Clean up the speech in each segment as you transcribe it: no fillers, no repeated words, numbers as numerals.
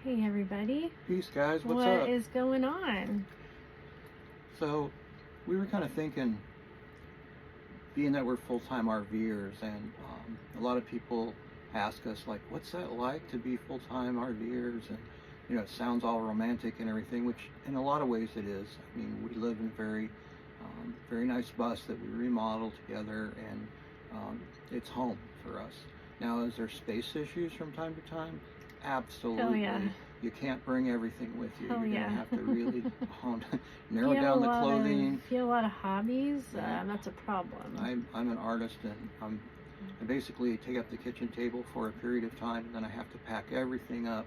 Hey everybody. Peace, guys. What's What up? is going on? So, we were kind of thinking, being that we're full-time RVers, and a lot of people ask us, like, what's that like to be full-time RVers? And, it sounds all romantic and everything, which in a lot of ways it is. I mean, we live in a very nice bus that we remodeled together, and it's home for us. Now, is there space issues from time to time? Absolutely. Hell yeah. You can't bring everything with you. Hell You're yeah. going to have to really narrow If you have down a the lot clothing. if you have a lot of hobbies, Yeah. that's a problem. I'm an artist, and I basically take up the kitchen table for a period of time, and then I have to pack everything up,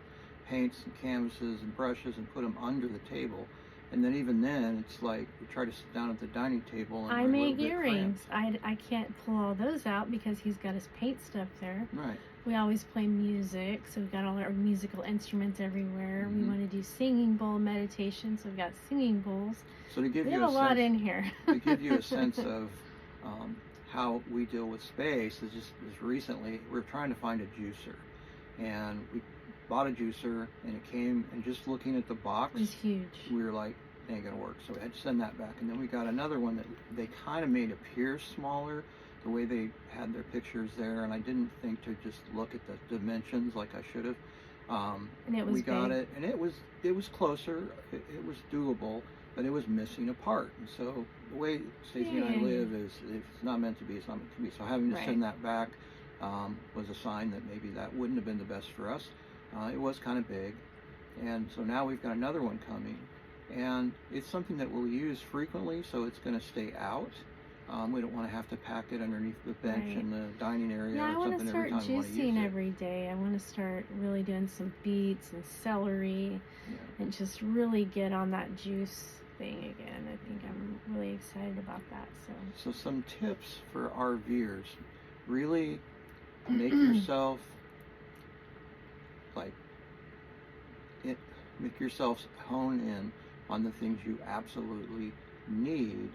paints and canvases and brushes, and put them under the table. And then even then, it's like we try to sit down at the dining table, and I we're a make little bit earrings. cramped. I can't pull all those out because he's got his paint stuff there. Right. We always play music, so we've got all our musical instruments everywhere. Mhm. We want to do singing bowl meditation, so we've got singing bowls. So to give We you have a lot sense, in here. to give you a sense of how we deal with space, is just as recently we're trying to find a juicer, and we bought a juicer, and it came, and just looking at the box, It's huge. we were like, it ain't gonna work. So we had to send that back, and then we got another one that they kind of made appear smaller, the way they had their pictures there, and I didn't think to just look at the dimensions like I should have. And it was We got big. it, and it was closer. It was doable, but it was missing a part. And so the way Stacey and I Yeah. live is, if it's not meant to be, it's not meant to be. So having to Right. send that back was a sign that maybe that wouldn't have been the best for us. It was kind of big, and so now we've got another one coming, and it's something that we'll use frequently, so it's going to stay out. We don't want to have to pack it underneath the bench Right. in the dining area Yeah, I or want to something start every time we want to use juicing it. every day. I want to start really doing some beets and celery Yeah. and just really get on that juice thing again. I think I'm really excited about that. So some tips for RVers: really make yourself like it. Make yourself hone in on the things you absolutely need,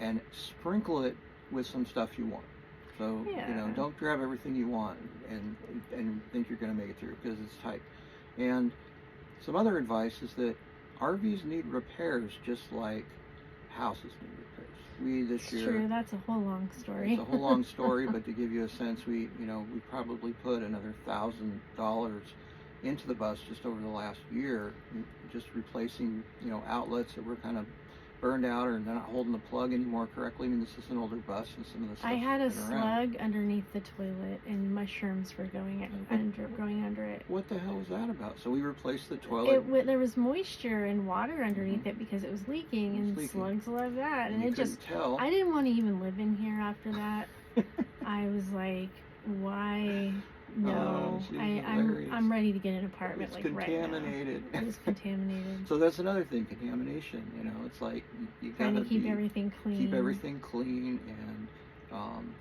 and sprinkle it with some stuff you want. So Yeah. don't grab everything you want and think you're going to make it through, because it's tight. And some other advice is that RVs need repairs just like houses need repairs. We this It's year, true. That's a whole long story. it's a whole long story, but to give you a sense, we probably put another $1,000 into the bus just over the last year, just replacing outlets that were kind of burned out, or they're not holding the plug anymore correctly. I mean, this is an older bus, and some of the stuff I had a been around. slug underneath the toilet, and mushrooms were growing under it. What the hell was that about? So we replaced the toilet. There was moisture and water underneath it because it was leaking, and leaking. slugs love that. And you it just, couldn't tell. I didn't want to even live in here after that. I was like, why? No, she's hilarious. I'm ready to get an apartment It's like contaminated. right now. It's contaminated. So that's another thing, contamination. It's like you Trying gotta to keep everything clean. keep everything clean, and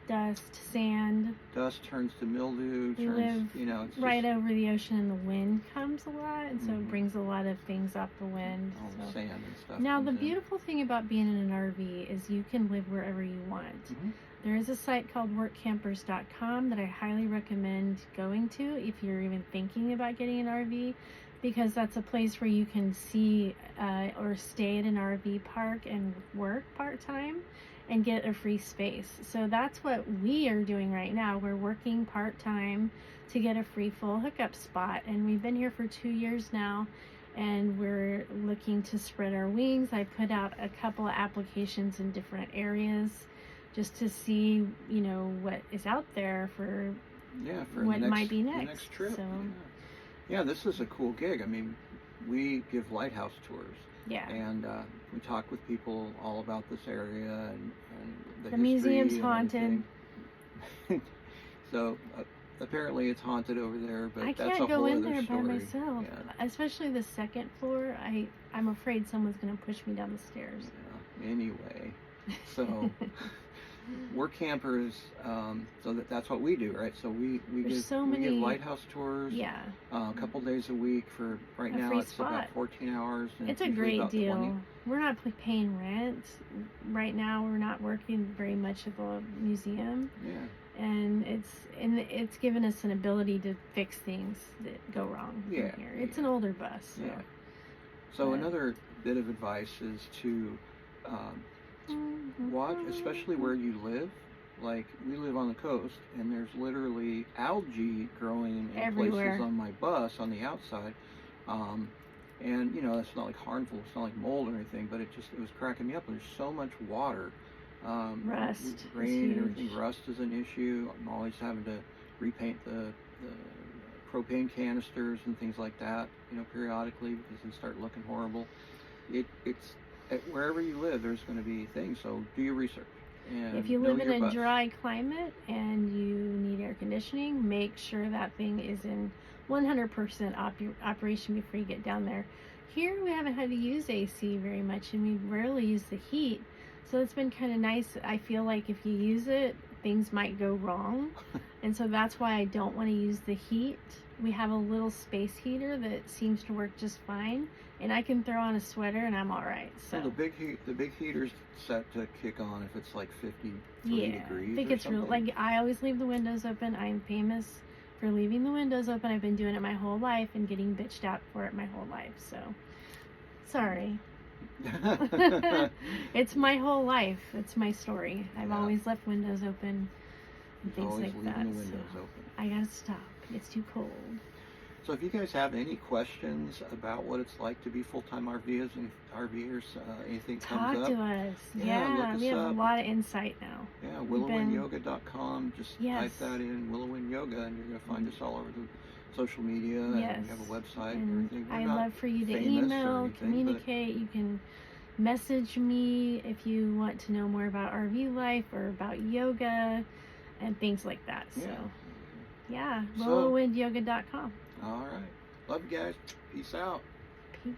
Dust, sand. dust turns to mildew. We Turns, live it's right just over the ocean, and the wind comes a lot, and so Mhm. it brings a lot of things off the wind. all the So. sand and stuff. Now, the comes in. beautiful thing about being in an RV is you can live wherever you want. Mhm. There is a site called workcampers.com that I highly recommend going to if you're even thinking about getting an RV, because that's a place where you can see or stay at an RV park and work part-time and get a free space. So that's what we are doing right now. We're working part-time to get a free full hookup spot, and we've been here for 2 years now, and we're looking to spread our wings. I put out a couple of applications in different areas just to see, what is out there for for what the next, might be the next. next trip. So, Yeah, this is a cool gig. I mean, we give lighthouse tours, yeah. and we talk with people all about this area and the The history museum's and haunted. everything. So apparently it's haunted over there, but I that's can't a go whole in other there story. by myself, Yeah. especially the second floor. I'm afraid someone's going to push me down the stairs. Yeah. Anyway, so we're campers, so that's what we do, right? So we There's give so we give many- lighthouse tours. Yeah, A couple days a week for right A now. free It's spot. about 14 hours. And it's a usually great about deal. 20. We're not paying rent right now. We're not working very much at the museum. Yeah. and it's given us an ability to fix things that go wrong in Yeah, here. It's yeah. an older bus, so. Yeah. So But- another bit of advice is to watch, especially where you live. Like, we live on the coast, and there's literally algae growing in Everywhere. places on my bus on the outside. And, you know, it's not like harmful, it's not like mold or anything, but it was cracking me up. There's so much water. Rust is Rain and everything. huge. Rust is an issue. I'm always having to repaint the propane canisters and things like that, you know, periodically, because they start looking horrible. It's wherever you live, there's going to be things. So do your research. And If you know live in your a bus. dry climate and you need air conditioning, make sure that thing is in 100% operation before you get down there. Here we haven't had to use AC very much, and we rarely use the heat, so it's been kind of nice. I feel like if you use it, things might go wrong, and so that's why I don't want to use the heat. We have a little space heater that seems to work just fine, and I can throw on a sweater and I'm all right. So So the big heater's set to kick on if it's like 53 yeah, degrees. I think or it's real. something. Like, I always leave the windows open. I'm famous for leaving the windows open. I've been doing it my whole life and getting bitched out for it my whole life. So sorry. It's my whole life. It's my story. I've Yeah. always left windows open and things Always like leaving that. the windows So open. I gotta stop. It's too cold. So if you guys have any questions about what it's like to be full-time RVers, anything Talk comes up, to us. Yeah, Yeah, look we us have up. a lot of insight now. yeah, We've been- willowandyoga.com. Just Yes. type that in, Willow and Yoga, and you're going to find us all over the social media. And Yes. we have a website and And everything. We're I not love for you to famous or email, anything, but- communicate. You can message me if you want to know more about RV life or about yoga and things like that. So, Yeah. yeah, So- willowwindyoga.com. All right. Love you guys. Peace out. Peace.